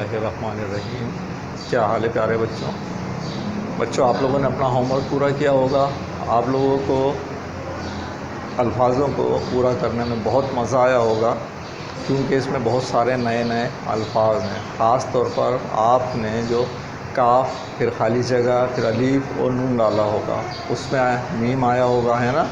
बिस्मिल्लाहिर्रहमानिर्रहीम। क्या हाल है प्यारे बच्चों, आप लोगों ने अपना होमवर्क पूरा किया होगा। आप लोगों को अल्फाजों को पूरा करने में बहुत मज़ा आया होगा, क्योंकि इसमें बहुत सारे नए नए अल्फाज हैं। ख़ास तौर पर आपने जो काफ, फिर खाली जगह, फिर अलीफ और नून डाला होगा, उसमें मीम आया होगा, है ना।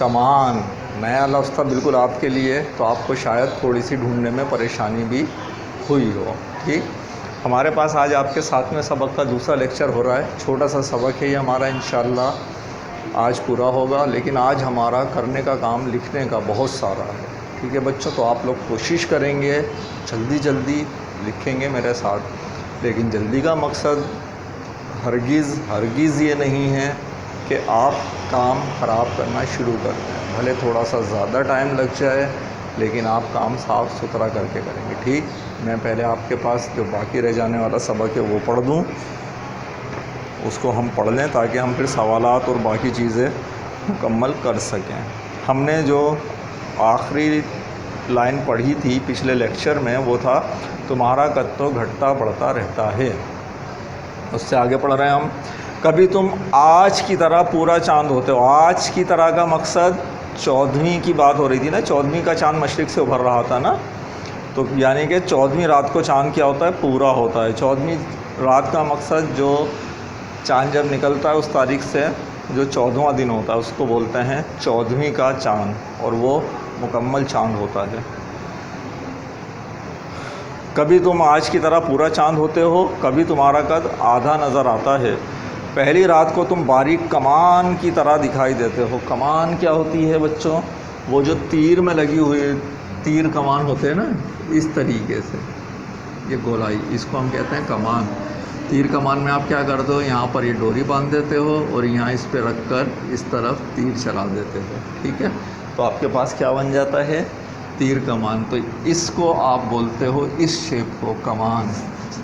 कमान नया लफ्ज़ था बिल्कुल आपके लिए, तो आपको शायद थोड़ी सी ढूंढने में परेशानी भी हुई हो। ठीक, हमारे पास आज आपके साथ में सबक का दूसरा लेक्चर हो रहा है। छोटा सा सबक है ये हमारा, इंशाअल्लाह आज पूरा होगा। लेकिन आज हमारा करने का काम लिखने का बहुत सारा है। ठीक है बच्चों, तो आप लोग कोशिश करेंगे, जल्दी जल्दी लिखेंगे मेरे साथ। लेकिन जल्दी का मकसद हरगिज़ ये नहीं है कि आप काम ख़राब करना शुरू कर दें। भले थोड़ा सा ज़्यादा टाइम लग जाए, लेकिन आप काम साफ़ सुथरा करके करेंगे। ठीक, मैं पहले आपके पास जो बाकी रह जाने वाला सबक है वो पढ़ दूँ, उसको हम पढ़ लें ताकि हम फिर सवालात और बाकी चीज़ें मुकम्मल कर सकें। हमने जो आखिरी लाइन पढ़ी थी पिछले लेक्चर में, वो था तुम्हारा कद तो घटता बढ़ता रहता है। उससे आगे पढ़ रहे हैं हम। कभी तुम आज की तरह पूरा चांद होते हो। आज की तरह का मकसद 14वीं की बात हो रही थी ना, 14वीं का चांद मशरिक़ से उभर रहा था ना, तो यानी कि 14वीं रात को चांद क्या होता है, पूरा होता है। 14वीं रात का मकसद जो चांद जब निकलता है उस तारीख से जो 14वां दिन होता है उसको बोलते हैं 14वीं का चांद, और वो मुकम्मल चांद होता है। कभी तुम आज की तरह पूरा चांद होते हो, कभी तुम्हारा कद आधा नज़र आता है। पहली रात को तुम बारीक कमान की तरह दिखाई देते हो। कमान क्या होती है बच्चों? वो जो तीर में लगी हुई तीर कमान होते हैं ना, इस तरीके से ये गोलाई, इसको हम कहते हैं कमान। तीर कमान में आप क्या करते हो, यहाँ पर ये डोरी बांध देते हो और यहाँ इस पे रख कर इस तरफ तीर चला देते हो। ठीक है, तो आपके पास क्या बन जाता है, तीर कमान। तो इसको आप बोलते हो, इस शेप को कमान।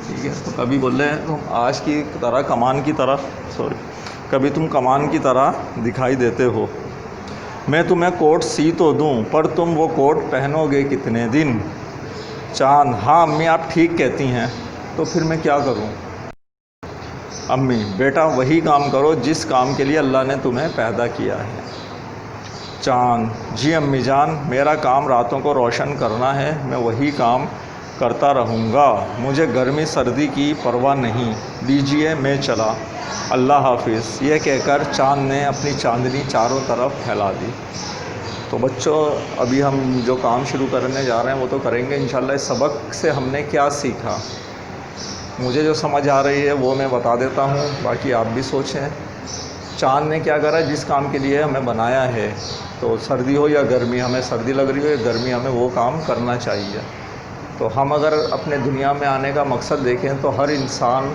ठीक है, तो कभी बोल रहे हैं तुम आज की तरह कमान की तरह, कभी तुम कमान की तरह दिखाई देते हो। मैं तुम्हें कोट सी तो दूँ, पर तुम वो कोट पहनोगे कितने दिन। चांद, हाँ अम्मी आप ठीक कहती हैं, तो फिर मैं क्या करूँ। अम्मी, बेटा वही काम करो जिस काम के लिए अल्लाह ने तुम्हें पैदा किया है। चांद, जी अम्मी जान, मेरा काम रातों को रोशन करना है, मैं वही काम करता रहूँगा। मुझे गर्मी सर्दी की परवाह नहीं, दीजिए मैं चला, अल्लाह हाफिज़। यह कहकर चांद ने अपनी चांदनी चारों तरफ फैला दी। तो बच्चों, अभी हम जो काम शुरू करने जा रहे हैं वो तो करेंगे इंशाल्लाह। इस सबक से हमने क्या सीखा, मुझे जो समझ आ रही है वो मैं बता देता हूँ, बाकी आप भी सोचें। चांद ने क्या करा, जिस काम के लिए हमें बनाया है, तो सर्दी हो या गर्मी, हमें सर्दी लग रही हो या गर्मी, हमें वो काम करना चाहिए। तो हम अगर अपने दुनिया में आने का मकसद देखें तो हर इंसान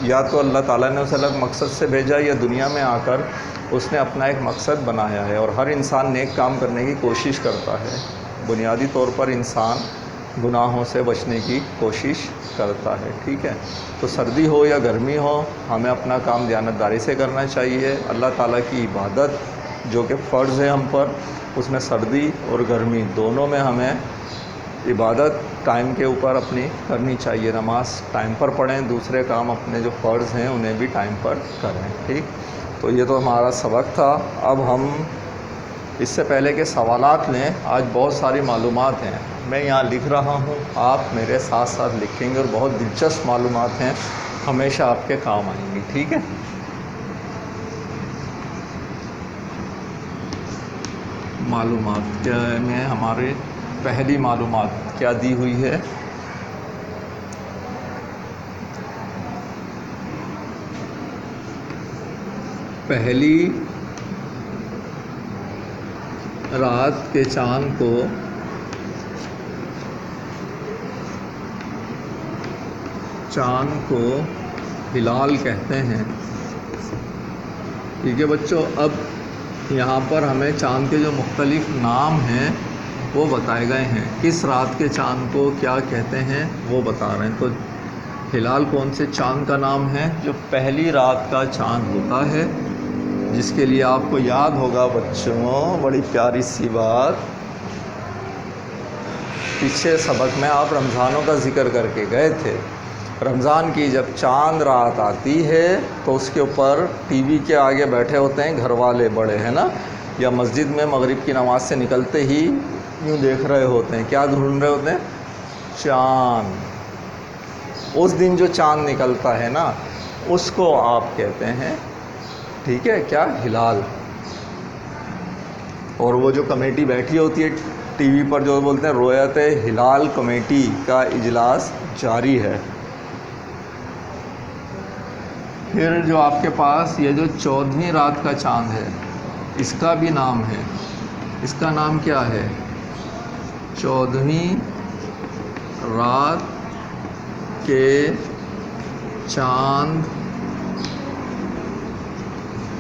या तो अल्लाह ताला ने उसे अलग मकसद से भेजा, या दुनिया में आकर उसने अपना एक मकसद बनाया है। और हर इंसान नेक काम करने की कोशिश करता है। बुनियादी तौर पर इंसान गुनाहों से बचने की कोशिश करता है। ठीक है, तो सर्दी हो या गर्मी हो, हमें अपना काम दयानतदारी से करना चाहिए। अल्लाह ताला की इबादत जो कि फ़र्ज़ है हम पर, उसमें सर्दी और गर्मी दोनों में हमें इबादत टाइम के ऊपर अपनी करनी चाहिए। नमाज टाइम पर पढ़ें, दूसरे काम अपने जो फ़र्ज़ हैं उन्हें भी टाइम पर करें। ठीक, तो ये तो हमारा सबक था। अब हम इससे पहले के सवालात लें। आज बहुत सारी मालूमात हैं, मैं यहाँ लिख रहा हूँ, आप मेरे साथ साथ लिखेंगे, और बहुत दिलचस्प मालूमात हैं, हमेशा आपके काम आएंगी। ठीक है, मालूमात में हमारे पहली मालूमात क्या दी हुई है, पहली रात के चांद को हिलाल कहते हैं। ठीक है बच्चों, अब यहाँ पर हमें चांद के जो मुख्तलिफ नाम हैं वो बताए गए हैं। किस रात के चांद को क्या कहते हैं वो बता रहे हैं। तो हिलाल कौन से चांद का नाम है, जो पहली रात का चांद होता है, जिसके लिए आपको याद होगा बच्चों, बड़ी प्यारी सी बात, पीछे सबक में आप रमज़ानों का ज़िक्र करके गए थे। रमज़ान की जब चांद रात आती है तो उसके ऊपर टीवी के आगे बैठे होते हैं घर वाले बड़े, है ना, या मस्जिद में मगरिब की नमाज़ से निकलते ही यूँ देख रहे होते हैं, क्या ढूंढ रहे होते हैं? चाँद। उस दिन जो चाँद निकलता है ना, उसको आप कहते हैं, ठीक है, क्या? हिलाल। और वो जो कमेटी बैठी होती है टीवी पर, जो बोलते हैं रोयत हिलाल कमेटी का इजलास जारी है। फिर जो आपके पास ये जो 14वीं रात का चाँद है, इसका भी नाम है। इसका नाम क्या है? 14वीं रात के चाँद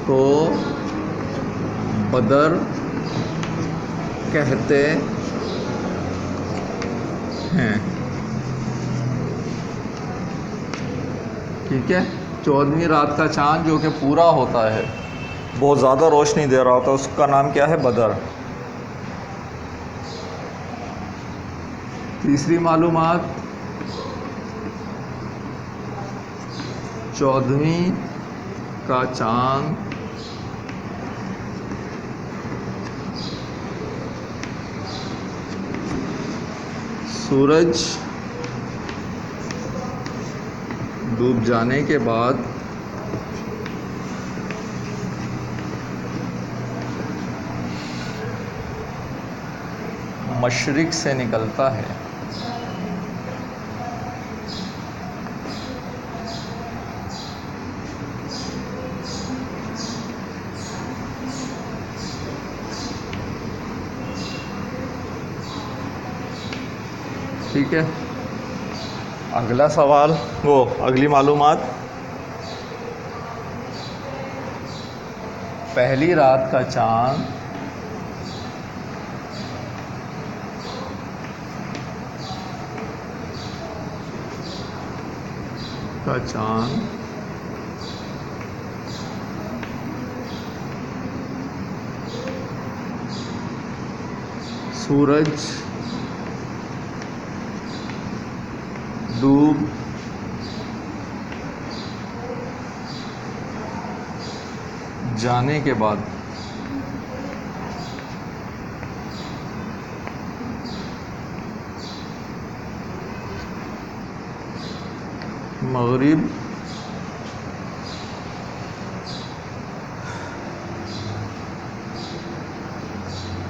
को बदर कहते हैं। ठीक है, 14वीं रात का चाँद जो कि पूरा होता है, बहुत ज़्यादा रोशनी दे रहा होता है, उसका नाम क्या है? बदर। तीसरी मालूमात, 14वीं का चाँद सूरज डूब जाने के बाद मशरिक से निकलता है। ठीक है, अगला सवाल, वो अगली मालूमात, पहली रात का चाँद सूरज डूब जाने के बाद मगरिब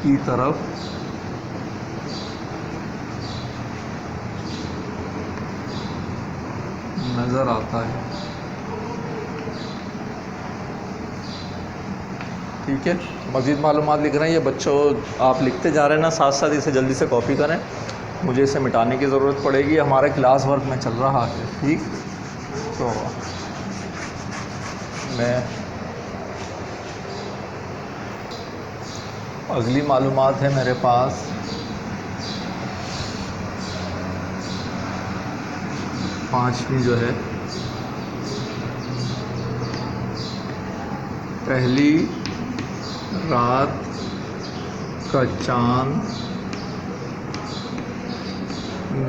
की तरफ नज़र आता है। ठीक है, मज़ीद मालूमात लिख रहे हैं ये बच्चों, आप लिखते जा रहे हैं ना, साथ साथ इसे जल्दी से कॉपी करें, मुझे इसे मिटाने की ज़रूरत पड़ेगी, हमारा क्लास वर्क में चल रहा है। ठीक, तो मैं अगली मालूमात है मेरे पास, पांचवी जो है, पहली रात का चाँद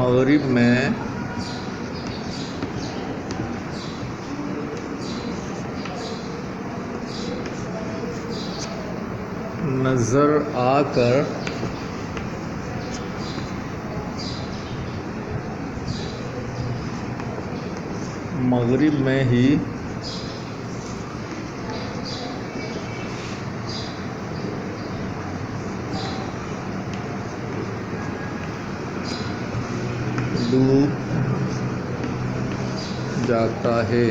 मगरिब में नज़र आकर मगरिब में ही डूब जाता है।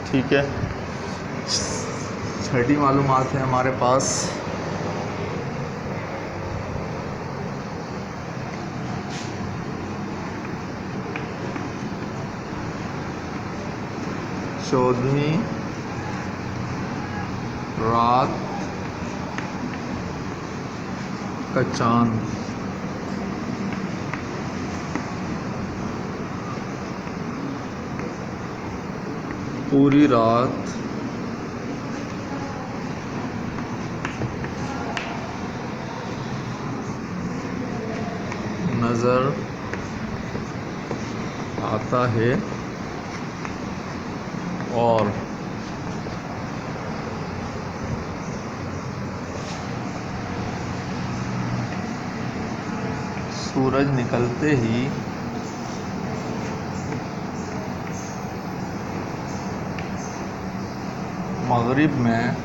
ठीक है, छठी मालूमात है हमारे पास, चौदहवीं रात का चाँद पूरी रात नज़र आता है और सूरज निकलते ही मगरिब में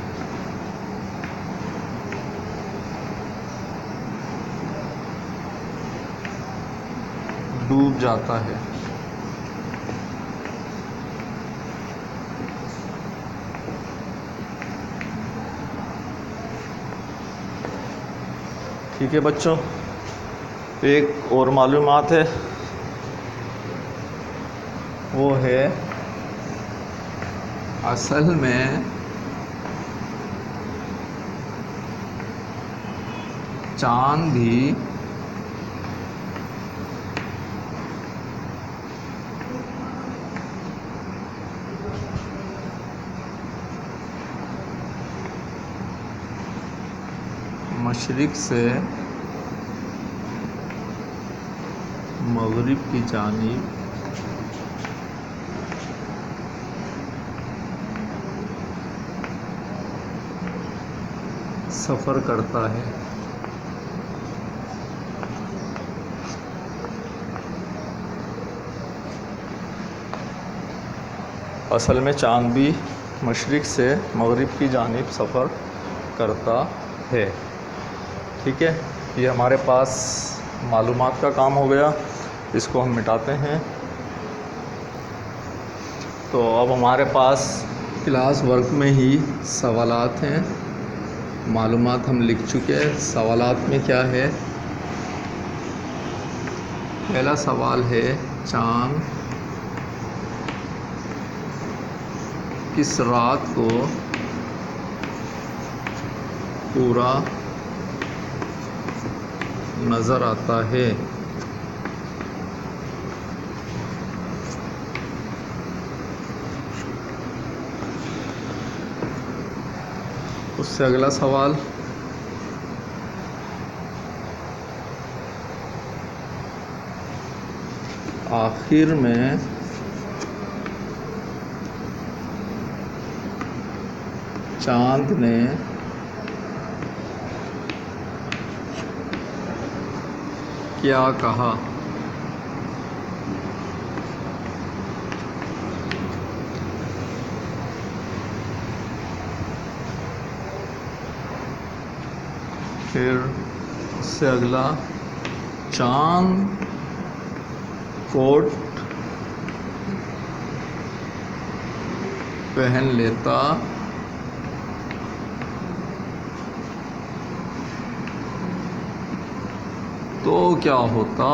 डूब जाता है। ठीक है बच्चों, एक और मालूमात है, वो है असल में चांद भी मशरिक़ से मगरिब की जानिब सफ़र करता है। असल में चाँद भी मशरिक़ से मगरिब की जानिब सफ़र करता है। ठीक है, ये हमारे पास मालूमात का काम हो गया, इसको हम मिटाते हैं। तो अब हमारे पास क्लास वर्क में ही सवालात हैं। मालूमात हम लिख चुके हैं। सवालात में क्या है? पहला सवाल है, चाँद किस रात को पूरा नज़र आता है? उससे अगला सवाल, आखिर में चाँद ने क्या कहा? फिर उससे अगला, चाँद कोट पहन लेता तो क्या होता?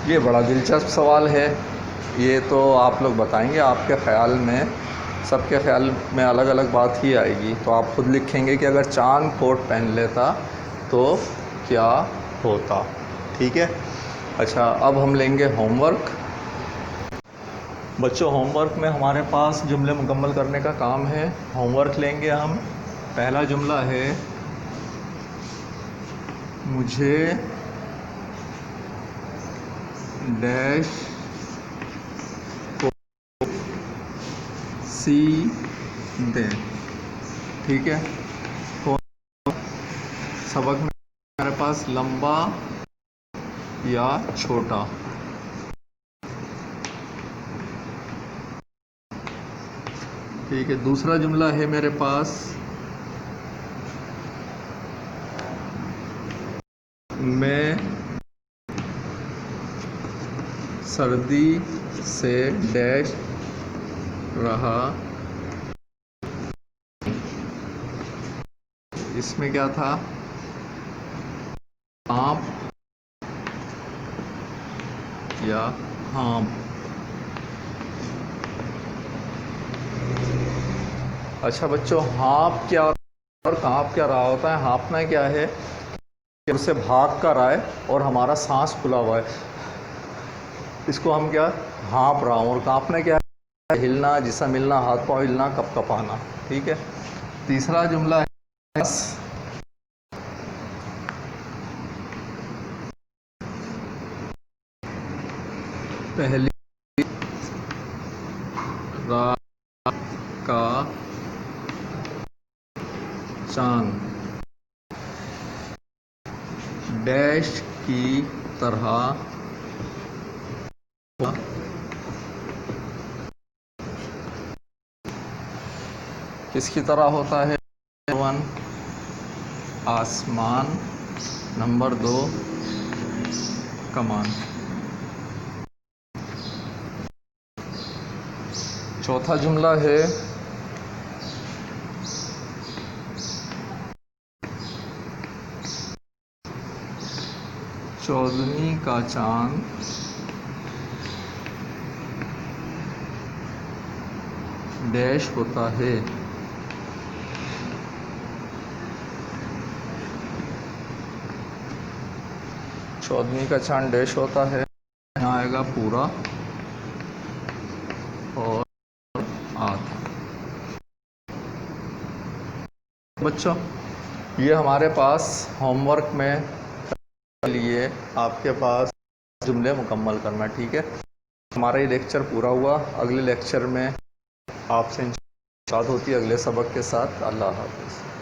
ये बड़ा दिलचस्प सवाल है। ये तो आप लोग बताएंगे, आपके ख़्याल में, सबके ख़्याल में अलग अलग बात ही आएगी। तो आप खुद लिखेंगे कि अगर चाँद कोट पहन लेता तो क्या होता। ठीक है। अच्छा, अब हम लेंगे होमवर्क। बच्चों, होमवर्क में हमारे पास जुमले मुकम्मल करने का काम है। होमवर्क लेंगे हम। पहला जुमला है, मुझे डैश को सी दें। ठीक है। तो सबक में हमारे पास लंबा या छोटा। ठीक है। दूसरा जुमला है मेरे पास, मैं सर्दी से डैश रहा। इसमें क्या था? आप या हाँ। अच्छा बच्चों, हाँप क्या और काँप क्या रहा होता है? हाँपना क्या है कि उससे भाग कर आए और हमारा सांस फूला हुआ है, इसको हम क्या हाँप रहा हूँ। और काँपना क्या है? हिलना, जिसम मिलना, हाथ पाँव हिलना, कपकपाना। ठीक है। तीसरा जुमला है पहली रात का चांद डैश की तरह किसकी तरह होता है? 1 आसमान, नंबर 2 कमान। चौथा जुमला है चौदहवीं का चांद डैश होता है। चौदहवीं का चांद डैश होता है, यहाँ आएगा पूरा और आधा। बच्चों, ये हमारे पास होमवर्क में लिए आपके पास जुमले मुकम्मल करना। ठीक है। हमारा ये लेक्चर पूरा हुआ। अगले लेक्चर में आपसे बात होती है अगले सबक के साथ। अल्लाह हाफ़िज़।